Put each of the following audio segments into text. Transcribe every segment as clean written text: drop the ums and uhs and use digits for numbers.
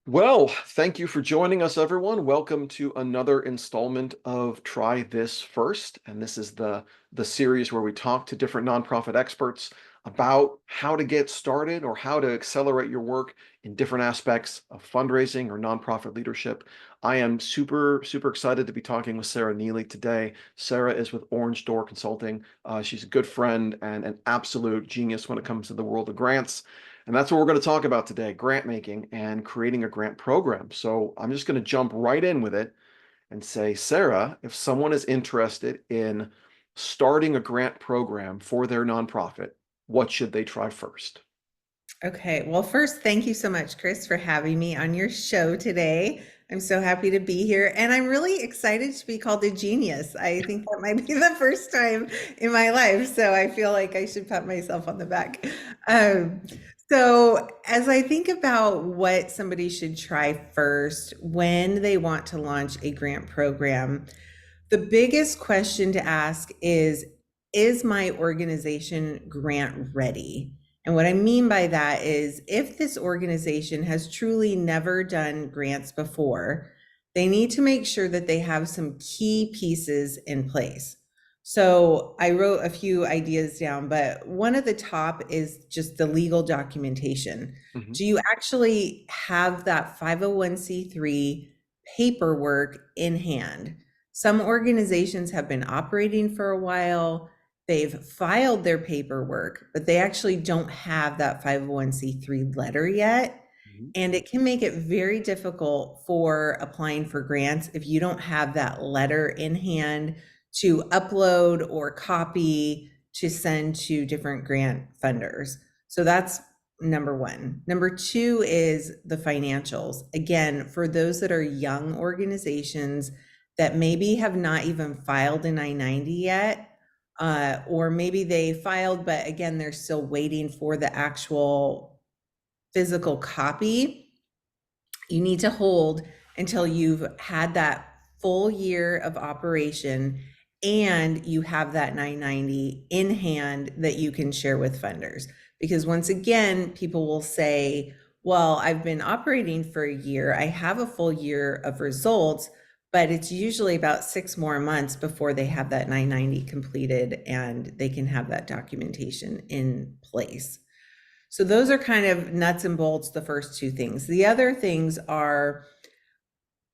Well, thank you for joining us, everyone. Welcome to another installment of Try This First. And this is the series where we talk to different nonprofit experts about how to get started or how to accelerate your work in different aspects of fundraising or nonprofit leadership. I am super excited to be talking with Sarah Neely today. Sarah is with Orange Door Consulting. She's a good friend and an absolute genius when it comes to the world of grants. And that's what we're going to talk about today, grant making and creating a grant program. So I'm just going to jump right in with it and say, Sarah, if someone is interested in starting a grant program for their nonprofit, what should they try first? Okay, well, first, thank you so much, Chris, for having me on your show today. I'm so happy to be here, and I'm really excited to be called a genius. I think that might be the first time in my life, so I feel like I should pat myself on the back. Um, as I think about what somebody should try first when they want to launch a grant program, the biggest question to ask is my organization grant ready? And what I mean by that is if this organization has truly never done grants before, they need to make sure that they have some key pieces in place. So I wrote a few ideas down, but one of the top is just the legal documentation. Mhm. Do you actually have that 501(c)(3) paperwork in hand? Some organizations have been operating for a while. They've filed their paperwork, but they actually don't have that 501(c)(3) letter yet. Mhm. And it can make it very difficult for applying for grants if you don't have that letter in hand to upload or copy to send to different grant funders. So that's number one. Number two is the financials. Again, for those that are young organizations that maybe have not even filed an I-90 yet, or maybe they filed, but again, they're still waiting for the actual physical copy. You need to hold until you've had that full year of operation and you have that 990 in hand that you can share with funders. Because once again, people will say, well, I've been operating for a year, I have a full year of results, but it's usually about 6 more months before they have that 990 completed and they can have that documentation in place. So those are kind of nuts and bolts, the first two things. The other things are,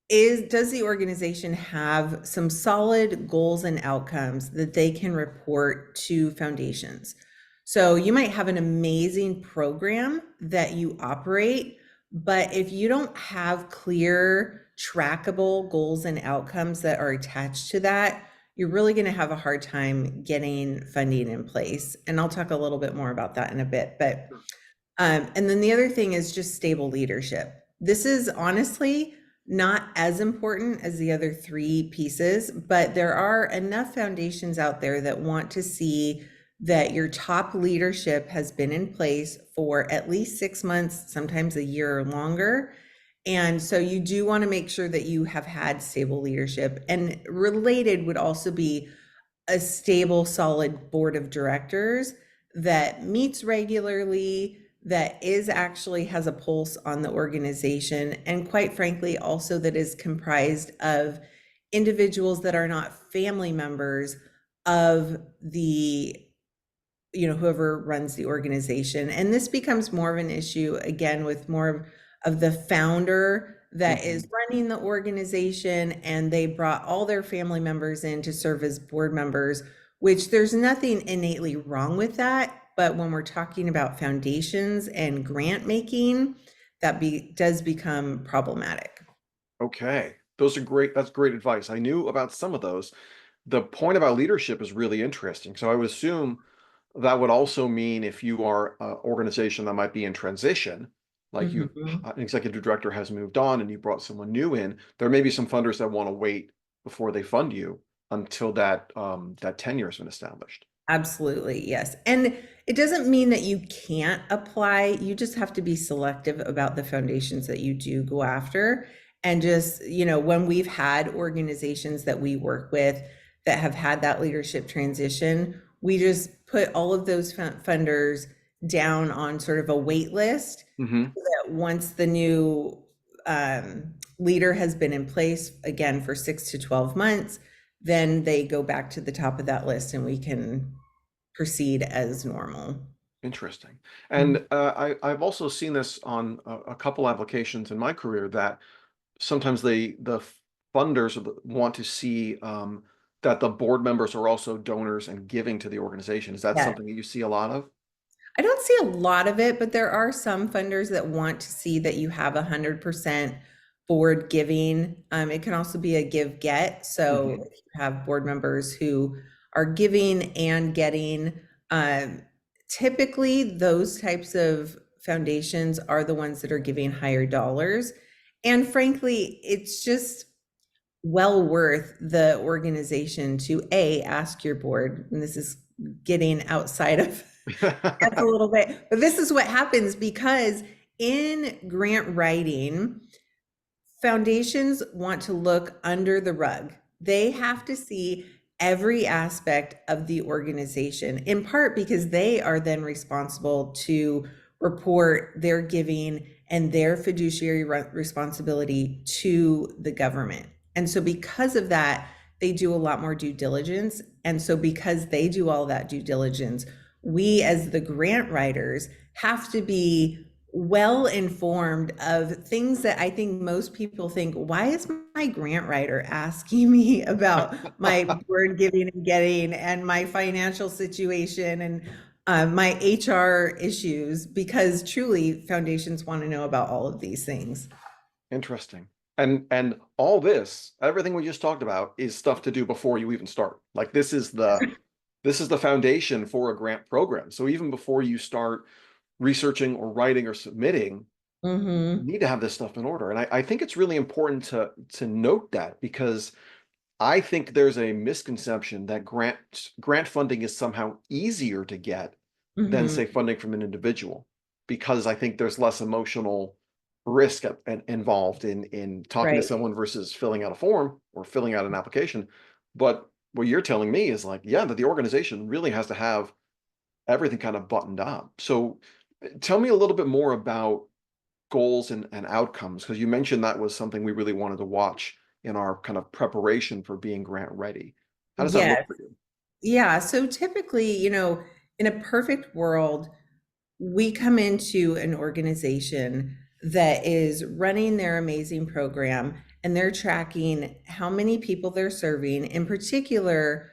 does the organization have some solid goals and outcomes that they can report to foundations? So you might have an amazing program that you operate, but if you don't have clear, trackable goals and outcomes that are attached to that, you're really going to have a hard time getting funding in place. And I'll talk a little bit more about that in a bit. And then the other thing is just stable leadership. This is honestly not as important as the other three pieces, but there are enough foundations out there that want to see that your top leadership has been in place for at least 6 months, sometimes a year or longer. And so you do want to make sure that you have had stable leadership. And related would also be a stable, solid board of directors that meets regularly, that is actually has a pulse on the organization, and quite frankly, also that is comprised of individuals that are not family members of the whoever runs the organization. And this becomes more of an issue again with more of the founder that is Mhm. running the organization, and they brought all their family members in to serve as board members, which there's nothing innately wrong with that. But when we're talking about foundations and grant making, does become problematic. Okay. Those are great. That's great advice. I knew about some of those. The point about leadership is really interesting. So I would assume that would also mean if you are an organization that might be in transition, like you, Mhm. an executive director has moved on and you brought someone new in, there may be some funders that want to wait before they fund you until that tenure has been established. Absolutely, yes. And it doesn't mean that you can't apply. You just have to be selective about the foundations that you do go after. And just, when we've had organizations that we work with that have had that leadership transition, we just put all of those funders down on sort of a wait list Hmm. that once the new leader has been in place again for 6 to 12 months, then they go back to the top of that list and we can proceed as normal. Interesting. And I've also seen this on a couple applications in my career that sometimes the funders want to see that the board members are also donors and giving to the organization. Is that Yeah. something that you see a lot of? I don't see a lot of it, but there are some funders that want to see that you have 100% board giving. It can also be a give get. So Hmm. if you have board members who are giving and getting, um, typically those types of foundations are the ones that are giving higher dollars. And frankly, it's just well worth the organization to ask your board, and this is getting outside of that's a little bit, but this is what happens because in grant writing, foundations want to look under the rug. They have to see every aspect of the organization, in part because they are then responsible to report their giving and their fiduciary responsibility to the government. And so, because of that, they do a lot more due diligence. And so, because they do all that due diligence, we as the grant writers have to be well informed of things that I think most people think, why is my grant writer asking me about my board giving and getting and my financial situation and my HR issues? Because truly, foundations want to know about all of these things. Interesting. And all this, everything we just talked about is stuff to do before you even start. Like this is the foundation for a grant program. So even before you start researching or writing or submitting, you Mm-hmm. need to have this stuff in order. And I think it's really important to note that because I think there's a misconception that grant funding is somehow easier to get than, Mm-hmm. say, funding from an individual, because I think there's less emotional risk involved in talking to Right. someone versus filling out a form or filling out an application. But what you're telling me is like, yeah, that the organization really has to have everything kind of buttoned up. So tell me a little bit more about goals and outcomes, because you mentioned that was something we really wanted to watch in our kind of preparation for being grant ready. How does that look Yes. for you? Yeah. So typically, in a perfect world, we come into an organization that is running their amazing program and they're tracking how many people they're serving. In particular,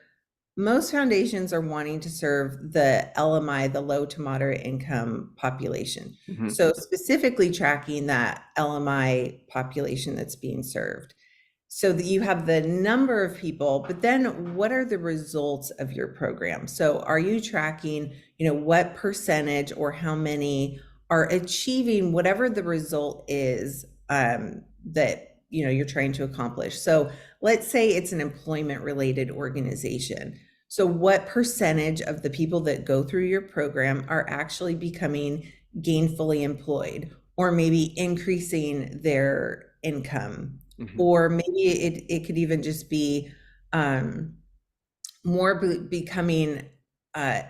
most foundations are wanting to serve the LMI, the low to moderate income population. Hmm. So, specifically tracking that LMI population that's being served so that you have the number of people, but then what are the results of your program? So are you tracking, what percentage or how many are achieving whatever the result is that you're trying to accomplish? So let's say it's an employment related organization. So what percentage of the people that go through your program are actually becoming gainfully employed or maybe increasing their income? Hmm. Or maybe it could even just be um, more becoming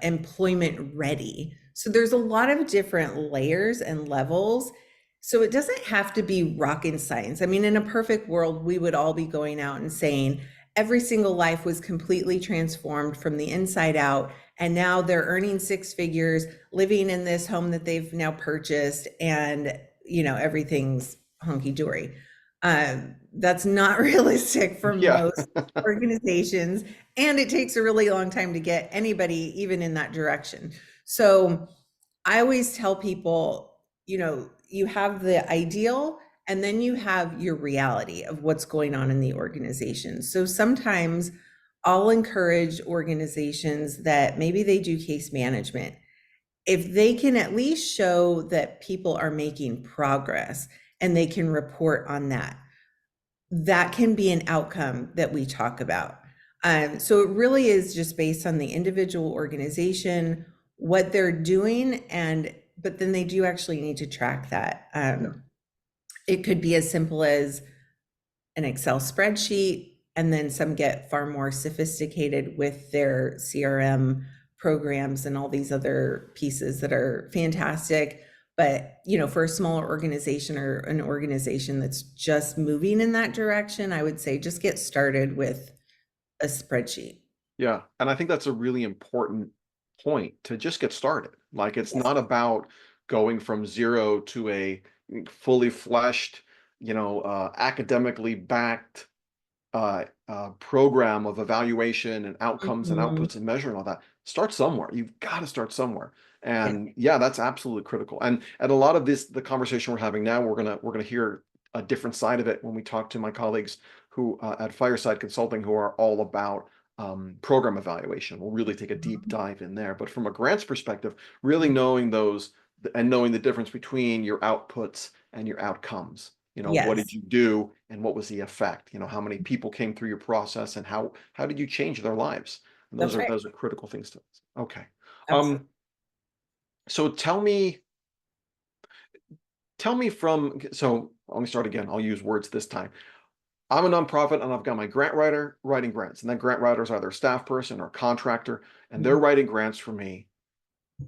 employment ready. So there's a lot of different layers and levels. So it doesn't have to be rocket science. I mean, in a perfect world, we would all be going out and saying every single life was completely transformed from the inside out. And now they're earning six figures, living in this home that they've now purchased, and everything's hunky dory. That's not realistic for Yeah. most organizations, and it takes a really long time to get anybody even in that direction. So I always tell people, you have the ideal and then you have your reality of what's going on in the organization. So sometimes I'll encourage organizations that maybe they do case management. If they can at least show that people are making progress and they can report on that, that can be an outcome that we talk about. So it really is just based on the individual organization, what they're doing, but then they do actually need to track that. Yeah. It could be as simple as an Excel spreadsheet, and then some get far more sophisticated with their CRM programs and all these other pieces that are fantastic. But, you know, for a smaller organization or an organization that's just moving in that direction, I would say just get started with a spreadsheet. Yeah. And I think that's a really important point to just get started. Like it's Yes. not about going from zero to a fully fleshed, academically backed program of evaluation and outcomes and Mhm. outputs and measuring all that. Start somewhere. You've got to start somewhere. Yeah. And yeah, that's absolutely critical. And a lot of this, the conversation we're having now, we're gonna hear a different side of it when we talk to my colleagues who at Fireside Consulting who are all about program evaluation. We'll really take a deep Mhm. dive in there. But from a grants perspective, really knowing those and knowing the difference between your outputs and your outcomes. What did Yes, you do and what was the effect? How many people came through your process and how did you change their lives? And those that's are right. those are critical things to okay. Absolutely. So tell me so let me start again. I'll use words this time. I'm a nonprofit and I've got my grant writer writing grants, and that grant writer is either a staff person or a contractor, and they're Mhm. writing grants for me.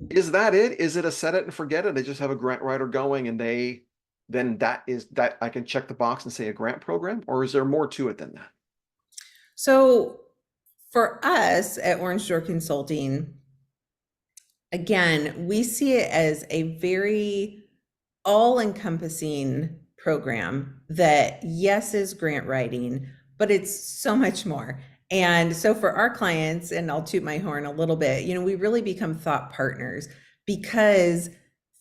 Is that it? Is it a set it and forget it? They just have a grant writer going and then that is that I can check the box and say a grant program, or is there more to it than that? So for us at Orange Door Consulting, again, we see it as a very all-encompassing program that, yes, is grant writing, but it's so much more. And so for our clients, and I'll toot my horn a little bit, you know, we really become thought partners because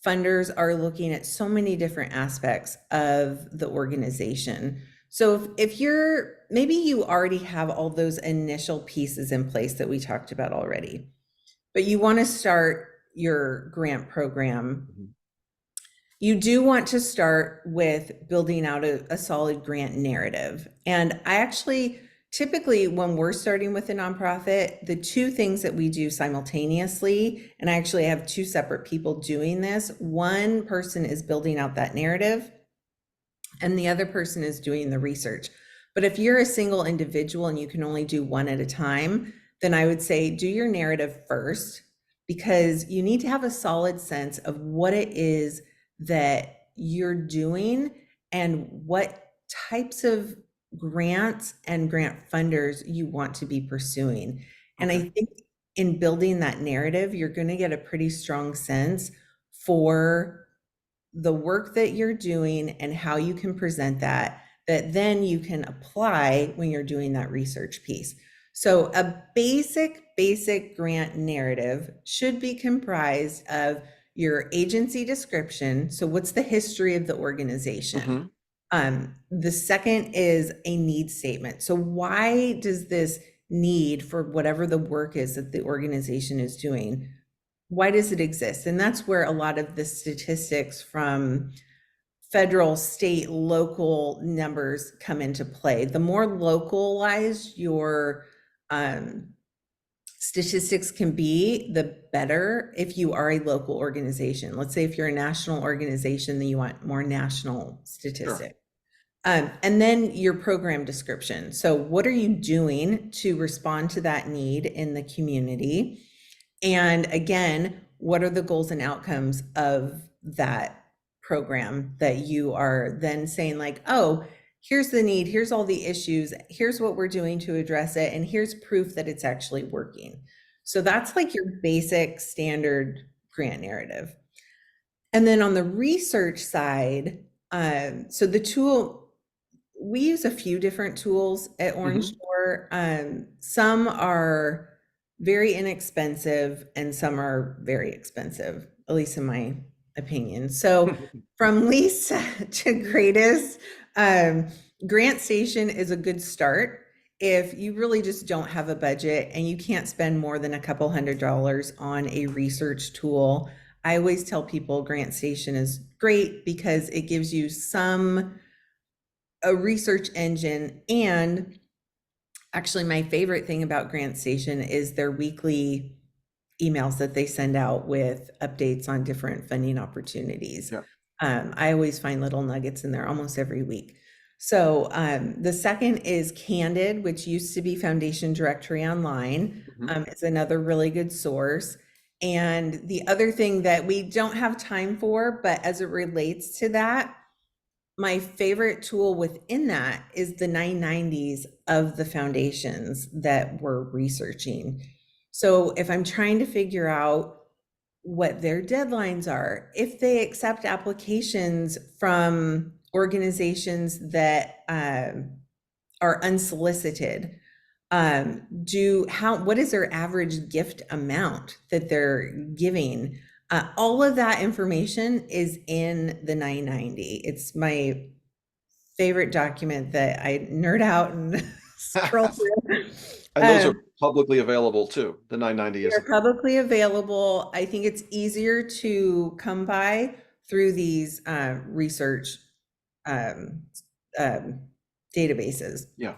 funders are looking at so many different aspects of the organization. So if you're, maybe you already have all those initial pieces in place that we talked about already, but you want to start your grant program, Mhm. you do want to start with building out a solid grant narrative. And I actually, typically, when we're starting with a nonprofit, the two things that we do simultaneously, and I actually have two separate people doing this. One person is building out that narrative, and the other person is doing the research. But if you're a single individual and you can only do one at a time, then I would say do your narrative first, because you need to have a solid sense of what it is that you're doing and what types of grants and grant funders you want to be pursuing. And Okay. I think in building that narrative, you're going to get a pretty strong sense for the work that you're doing and how you can present that, that then you can apply when you're doing that research piece. So a basic grant narrative should be comprised of your agency description. So what's the history of the organization? Hmm. The second is a need statement. So why does this need for whatever the work is that the organization is doing, why does it exist? And that's where a lot of the statistics from federal, state, local numbers come into play. The more localized your statistics can be, the better if you are a local organization. Let's say if you're a national organization, then you want more national Sure. statistics. And then your program description. So, what are you doing to respond to that need in the community? And again, what are the goals and outcomes of that program that you are then saying, like, oh, here's the need, here's all the issues, here's what we're doing to address it, and here's proof that it's actually working. So that's like your basic standard grant narrative. And then on the research side, so the tool, we use a few different tools at Orange Hmm. Door. Some are very inexpensive and some are very expensive, at least in my opinion. So from least to greatest, um, Grant Station is a good start. If you really just don't have a budget and you can't spend more than a couple $100 on a research tool, I always tell people Grant Station is great because it gives you a research engine. And actually, my favorite thing about Grant Station is their weekly emails that they send out with updates on different funding opportunities. Yeah. I always find little nuggets in there almost every week. So the second is Candid, which used to be Foundation Directory Online. Hmm. It's another really good source. And the other thing that we don't have time for, but as it relates to that, my favorite tool within that is the 990s of the foundations that we're researching. So if I'm trying to figure out what their deadlines are, if they accept applications from organizations that are unsolicited, what is their average gift amount that they're giving? All of that information is in the 990. It's my favorite document that I nerd out and scroll through. And those are publicly available too. The 990 is. They're publicly available. I think it's easier to come by through these research um, um, databases. Yeah.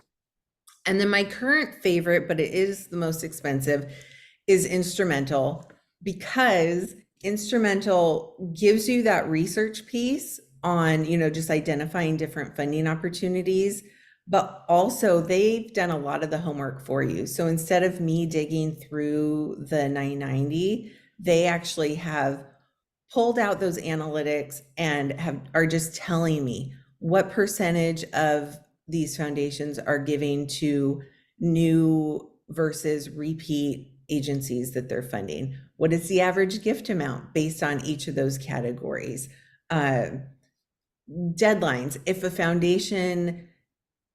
And then my current favorite, but it is the most expensive, is Instrumental, because Instrumental gives you that research piece on, just identifying different funding opportunities, but also they've done a lot of the homework for you. So instead of me digging through the 990, they actually have pulled out those analytics and are just telling me what percentage of these foundations are giving to new versus repeat agencies that they're funding. What is the average gift amount based on each of those categories? Uh, Deadlines. If a foundation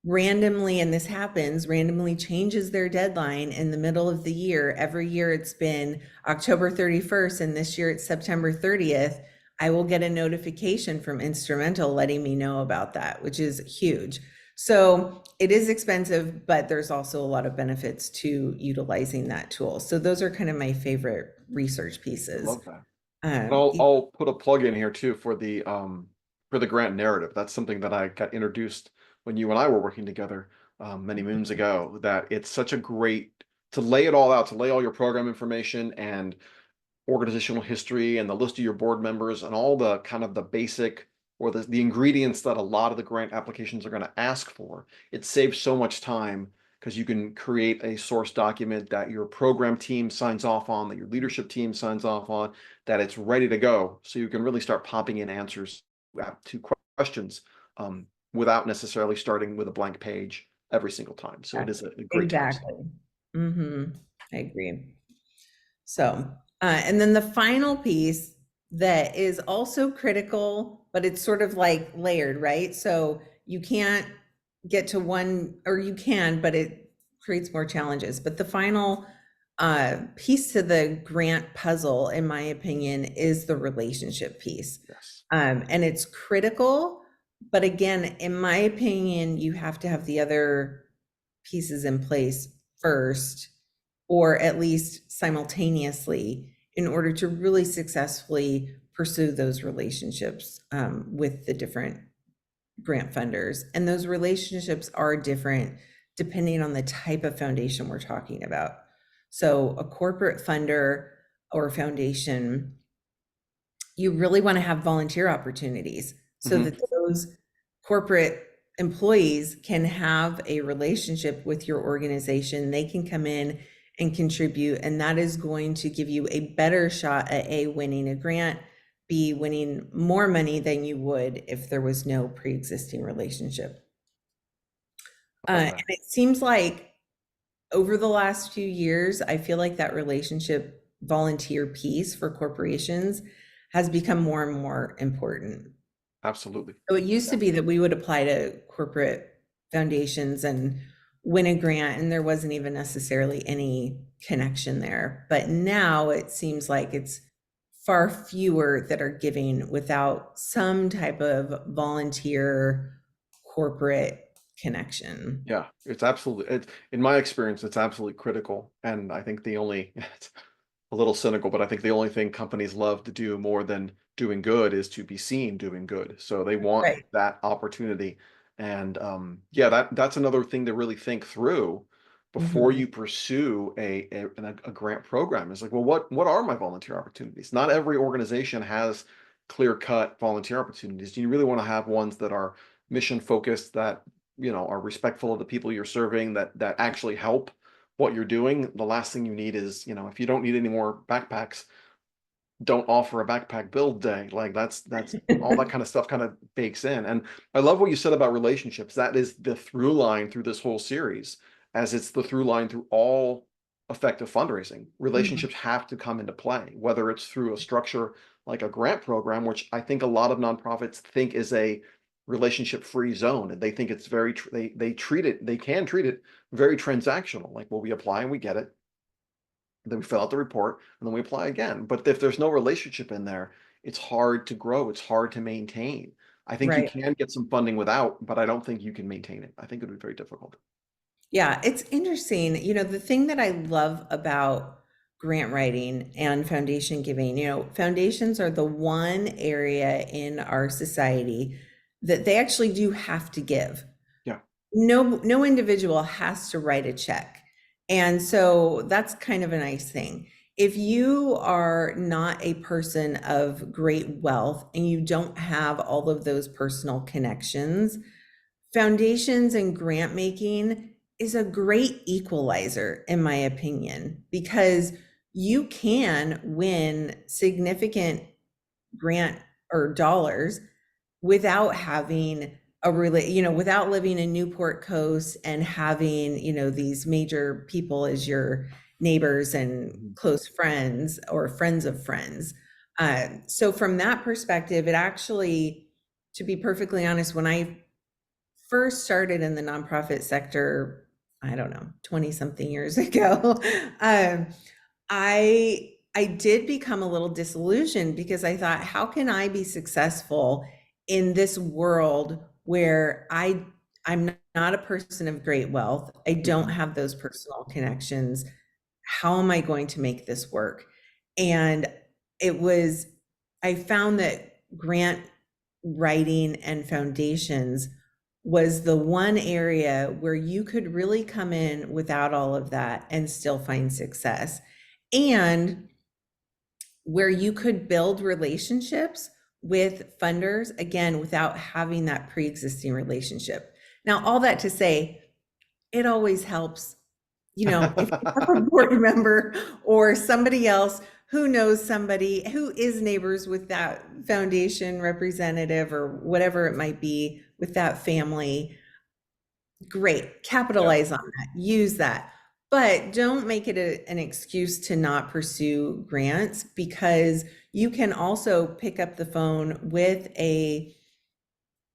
randomly, and this happens, randomly changes their deadline in the middle of the year. Every year it's been October 31st, and this year it's September 30th. I will get a notification from Instrumental letting me know about that, which is huge. So it is expensive, but there's also a lot of benefits to utilizing that tool. So those are kind of my favorite research I pieces. love that. And I'll put a plug in here too for the grant narrative. That's something that I got introduced when you and I were working together many moons ago. That it's such a great to lay it all out, to lay all your program information and organizational history and the list of your board members and all the kind of the basic or the ingredients that a lot of the grant applications are going to ask for. It saves so much time because you can create a source document that your program team signs off on, that your leadership team signs off on, that it's ready to go. So you can really start popping in answers to questions without necessarily starting with a blank page every single time. So it is a great time saver. Exactly. I agree. So, and then the final piece that is also critical, but it's sort of like layered, right? So you can't get to one, or you can, but it creates more challenges. But the final piece to the grant puzzle, in my opinion, is the relationship piece. Yes. And it's critical, but again, in my opinion, you have to have the other pieces in place first, or at least simultaneously, in order to really successfully pursue those relationships with the different grant funders. And those relationships are different depending on the type of foundation we're talking about. So a corporate funder or foundation, you really want to have volunteer opportunities so Mhm. that those corporate employees can have a relationship with your organization. They can come in and contribute, and that is going to give you a better shot at A, winning a grant, B, winning more money than you would if there was no pre-existing relationship. I love And that. it seems like over the last few years, I feel like that relationship volunteer piece for corporations has become more and more important. Absolutely. So it used to Yeah. be that we would apply to corporate foundations and win a grant, and there wasn't even necessarily any connection there. But now it seems like it's far fewer that are giving without some type of volunteer corporate connection. Yeah, it's absolutely in my experience, it's absolutely critical. And I think the only it's a little cynical, but I think the only thing companies love to do more than doing good is to be seen doing good. So they want Right. that opportunity. And yeah, that's another thing to really think through before Mhm. you pursue a grant program. Is like, well, what are my volunteer opportunities? Not every organization has clear-cut volunteer opportunities. Do you really want to have ones that are mission focused, that are respectful of the people you're serving, that actually help what you're doing? The last thing you need is, if you don't need any more backpacks, don't offer a backpack build day. Like that's all that kind of stuff kind of bakes in. And I love what you said about relationships. That is the through line through this whole series, as it's the through line through all effective fundraising. Mhm. Relationships have to come into play, whether it's through a structure like a grant program, which I think a lot of nonprofits think is a relationship free zone, and they think it's very they treat it, they can treat it very transactional. Like, well, we apply and we get it, then we fill out the report, and then we apply again. But if there's no relationship in there, it's hard to grow. It's hard to maintain. I think you Right. can get some funding without, but I don't think you can maintain it. I think it would be very difficult. Yeah, it's interesting. The thing that I love about grant writing and foundation giving, foundations are the one area in our society that they actually do have to give. Yeah. No individual has to write a check. And so that's kind of a nice thing. If you are not a person of great wealth and you don't have all of those personal connections, foundations and grant making is a great equalizer, in my opinion, because you can win significant grant or dollars without having without living in Newport Coast and having, these major people as your neighbors and Mhm. close friends or friends of friends. So from that perspective, it actually, to be perfectly honest, when I first started in the nonprofit sector, I don't know, 20 something years ago, um, I did become a little disillusioned because I thought, how can I be successful in this world where I'm not a person of great wealth. I don't Mhm. have those personal connections. How am I going to make this work? And it was, I found that grant writing and foundations was the one area where you could really come in without all of that and still find success. And where you could build relationships with funders, again, without having that pre-existing relationship. Now, all that to say, it always helps, if you have a board member or somebody else who knows somebody who is neighbors with that foundation representative or whatever it might be with that family, great, Yeah. capitalize on that, use that. But don't make it an excuse to not pursue grants, because you can also pick up the phone with a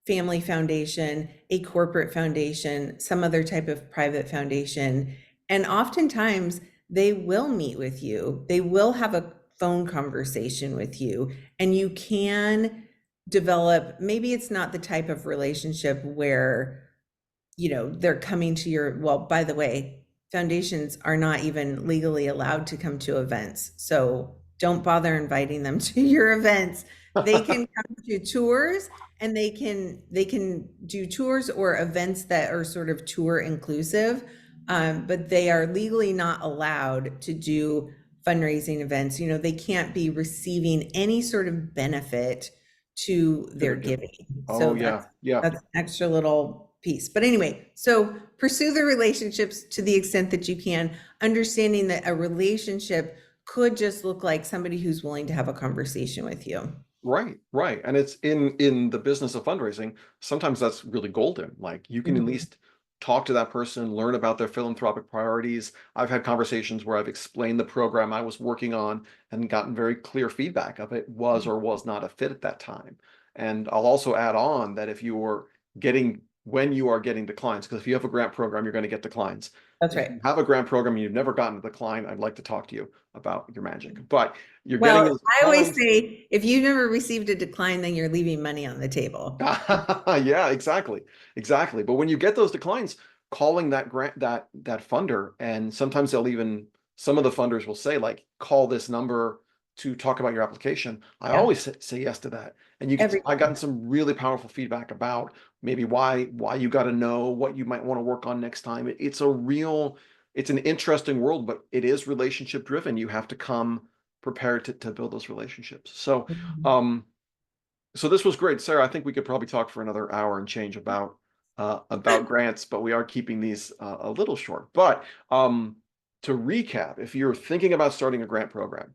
family foundation, a corporate foundation, some other type of private foundation. And oftentimes they will meet with you, they will have a phone conversation with you, and you can develop, maybe it's not the type of relationship where they're coming to your, well, by the way, foundations are not even legally allowed to come to events. So don't bother inviting them to your events. They can come to tours, and they can do tours or events that are sort of tour inclusive. But they are legally not allowed to do fundraising events. They can't be receiving any sort of benefit to To their their giving. giving. So Oh yeah. Yeah. that's an extra little piece. But anyway, so pursue the relationships to the extent that you can, understanding that a relationship could just look like somebody who's willing to have a conversation with you. Right, right. And it's in the business of fundraising, sometimes that's really golden. Like you can at Mhm. least talk to that person, learn about their philanthropic priorities. I've had conversations where I've explained the program I was working on and gotten very clear feedback of it was or was not a fit at that time. And I'll also add on that if you're getting when you are getting declines, because if you have a grant program, you're going to get declines. That's If right. you have a grant program and you've never gotten a decline, I'd like to talk to you about your magic. But you're getting Well, those I always declines. say if you've never received a decline, then you're leaving money on the table. Yeah, exactly. Exactly. But when you get those declines, calling that grant that funder, and sometimes they'll even some of the funders will say, like, call this number to talk about your application. I Yeah. always say yes to that. And you get Every I gotten some really powerful feedback about maybe why you got to know what you might want to work on next time. It's an interesting world, but it is relationship driven. You have to come prepared to build those relationships. Mhm. Um, so this was great, Sarah. I think we could probably talk for another hour and change about grants, but we are keeping these a little short. But to recap, if you're thinking about starting a grant program,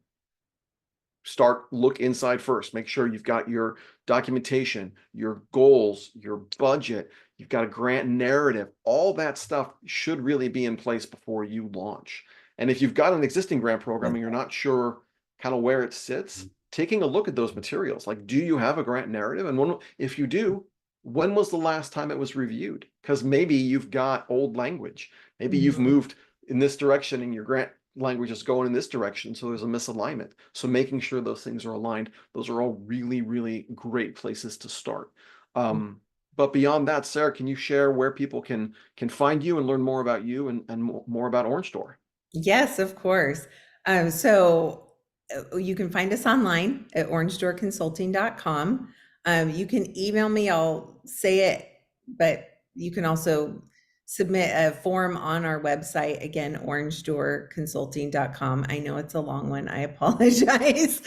look inside first. Make sure you've got your documentation, your goals, your budget, you've got a grant narrative. All that stuff should really be in place before you launch. And if you've got an existing grant program and you're not sure kind of where it sits, taking a look at those materials, like, do you have a grant narrative? And if you do, when was the last time it was reviewed? Because maybe you've got old language. Maybe you've Mhm. moved in this direction and your grant language is going in this direction, so there's a misalignment. So making sure those things are aligned, those are all really, really great places to start. But beyond that, Sarah, can you share where people can find you and learn more about you and more about Orange Door? Yes, of course. You can find us online at orangedoorconsulting.com. You can email me, I'll say it, but you can also submit a form on our website, again, orangedoorconsulting.com. I know it's a long one. I apologize.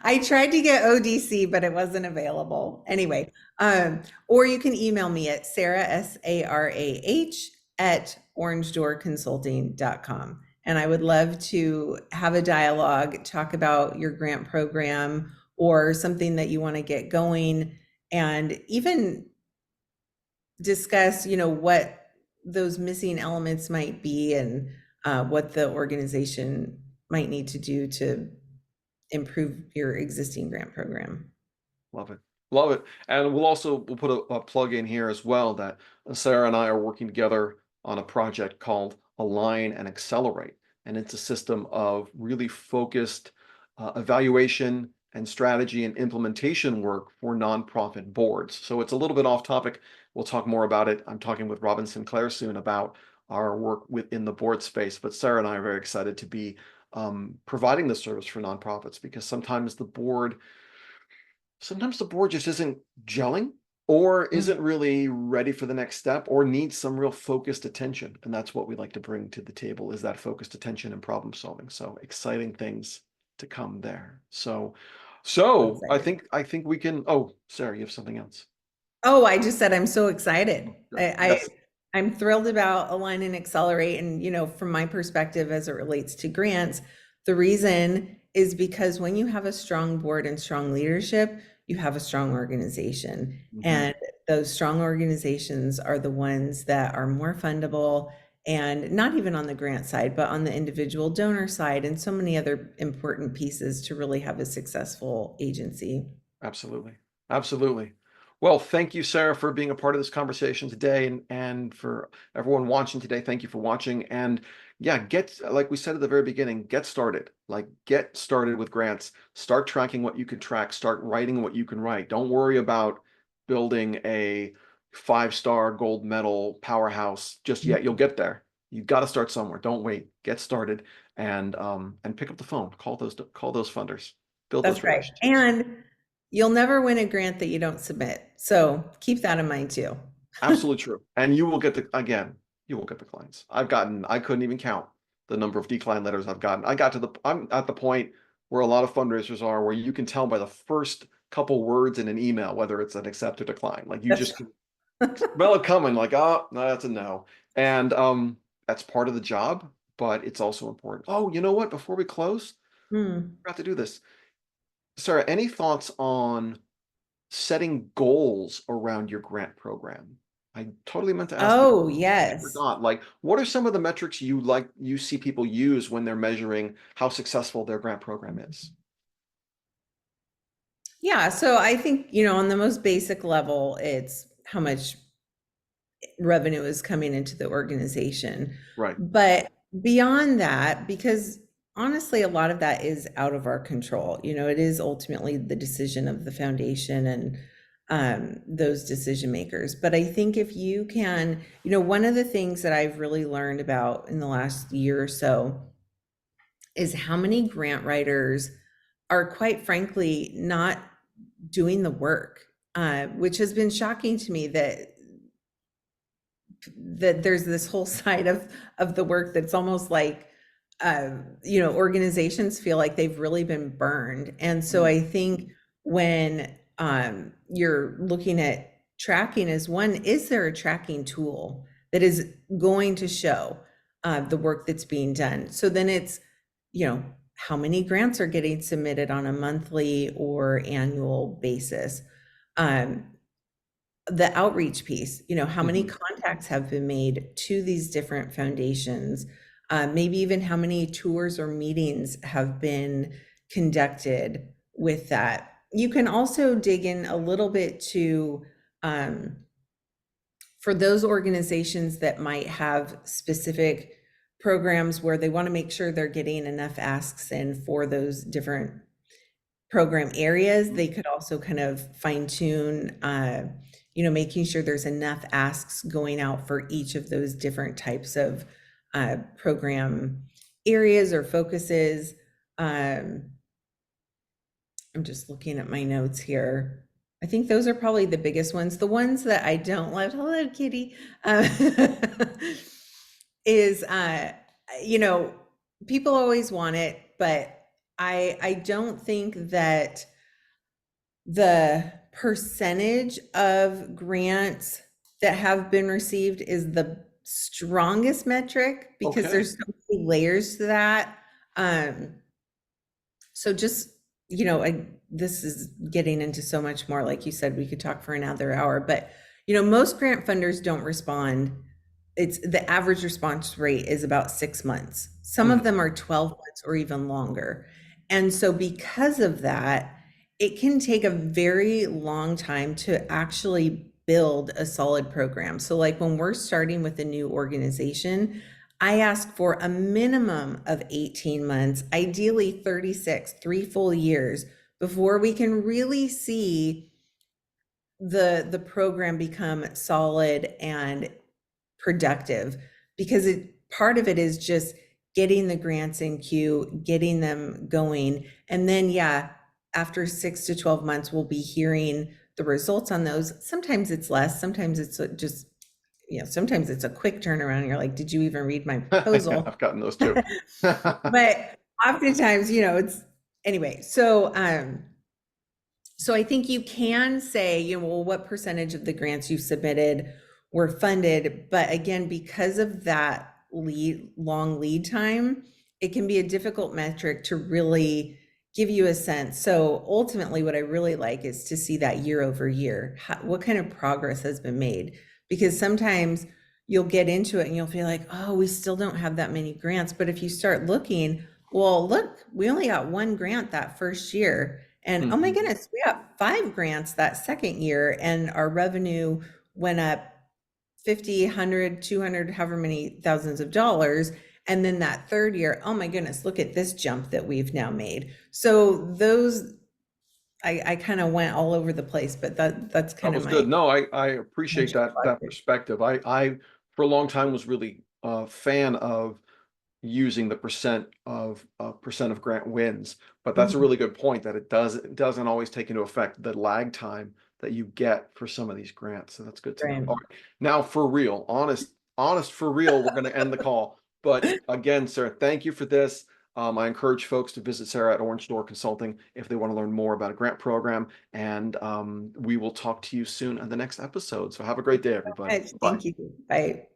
I tried to get ODC, but it wasn't available. Anyway, or you can email me at Sarah, SARAH, at orangedoorconsulting.com. And I would love to have a dialogue, talk about your grant program or something that you want to get going, and even discuss, what those missing elements might be, and what the organization might need to do to improve your existing grant program. Love it. Love it. And we'll put a plug in here as well that Sarah and I are working together on a project called Align and Accelerate. And it's a system of really focused evaluation and strategy and implementation work for nonprofit boards. So it's a little bit off topic. We'll talk more about it. I'm talking with Robin Sinclair soon about our work within the board space. But Sarah and I are very excited to be providing this service for nonprofits because sometimes the board just isn't gelling or isn't really ready for the next step or needs some real focused attention. And that's what we like to bring to the table is that focused attention and problem solving. So exciting things to come there. So So I excited. think I think we can, oh, Sarah, you have something else. Oh, I just said I'm so excited. Yes. I'm thrilled about Align and Accelerate. And, from my perspective as it relates to grants, the reason is because when you have a strong board and strong leadership, you have a strong organization. Mhm. And those strong organizations are the ones that are more fundable, and not even on the grant side, but on the individual donor side, and so many other important pieces to really have a successful agency. Absolutely. Absolutely. Well, thank you, Sarah, for being a part of this conversation today and for everyone watching today. Thank you for watching. And yeah, like we said at the very beginning, get started. Like get started with grants. Start tracking what you can track. Start writing what you can write. Don't worry about building a 5-star gold medal powerhouse just yet. You'll get there. You've got to start somewhere. Don't wait. Get started and pick up the phone. Call those funders. Build those That's right. relationships. And you'll never win a grant that you don't submit. So keep that in mind too. Absolutely true. And you will get the clients. I couldn't even count the number of decline letters I've gotten. I'm at the point where a lot of fundraisers are, where you can tell by the first couple words in an email whether it's an accept or decline. Like you That's just can smell it coming, like, oh, no, that's a no. And that's part of the job, but it's also important. Oh, you know what? Before we close, Hmm. I forgot to do this. Sarah, any thoughts on setting goals around your grant program? I totally meant to ask you, Oh, I yes. forgot. Like, what are some of the metrics you see people use when they're measuring how successful their grant program is? Yeah. So I think, on the most basic level, it's how much revenue is coming into the organization. Right. But beyond that, because honestly, a lot of that is out of our control. It is ultimately the decision of the foundation and those decision makers. But I think if you can, one of the things that I've really learned about in the last year or so is how many grant writers are, quite frankly, not doing the work, which has been shocking to me, that there's this whole side of the work that's almost like, organizations feel like they've really been burned. And so Mm, I think when you're looking at tracking, is one, is there a tracking tool that is going to show the work that's being done? So then it's, you know how many grants are getting submitted on a monthly or annual basis. Um, the outreach piece, how many Hmm. contacts have been made to these different foundations, maybe even how many tours or meetings have been conducted with that. You can also dig in a little bit to, um, for those organizations that might have specific programs where they want to make sure they're getting enough asks in for those different program areas, they could also kind of fine tune, making sure there's enough asks going out for each of those different types of program areas or focuses. Um, I'm just looking at my notes here. I think those are probably the biggest ones. The ones that I don't love, hello, Kitty, uh, is, you know, people always want it, but I don't think that the percentage of grants that have been received is the strongest metric because Okay. there's so many layers to that. Um, so just, this is getting into so much more. Like you said, we could talk for another hour, but most grant funders don't respond. It's the average response rate is about 6 months. Some of Mhm. them are 12 months or even longer. And so because of that, it can take a very long time to actually build a solid program. So like when we're starting with a new organization, I ask for a minimum of 18 months, ideally 36, 3 full years before we can really see the program become solid and productive, because part of it is just getting the grants in queue, getting them going. And then, yeah, after 6 to 12 months, we'll be hearing the results on those. Sometimes it's less, sometimes it's just, sometimes it's a quick turnaround. And you're like, did you even read my Yeah, proposal? I've gotten those too. But oftentimes, it's anyway. So I think you can say, well, what percentage of the grants you submitted were funded? But again, because of that long lead time, it can be a difficult metric to really give you a sense. So ultimately, what I really like is to see that year over year, what kind of progress has been made. Because sometimes you'll get into it and you'll feel like, oh, we still don't have that many grants. But if you start looking, well, look, we only got one grant that first year. And oh my Mhm. goodness, we got 5 grants that second year, and our revenue went up 50, 100, 200, however many thousands of dollars. And then that third year, oh my goodness, look at this jump that we've now made. So those, I kind of went all over the place, but that's That kind of was good. my No, I appreciate mental that project. perspective. I for a long time was really a fan of using the percent of grant wins. But that's a Mhm. really good point that it doesn't always take into effect the lag time that you get for some of these grants. So that's good to know. Right. All right. Now for real, honest for real, we're going to end the call. But again, Sarah, thank you for this. I encourage folks to visit Sarah at Orange Door Consulting if they want to learn more about a grant program. And we will talk to you soon on the next episode. So have a great day, everybody. Bye. Thank you. Bye.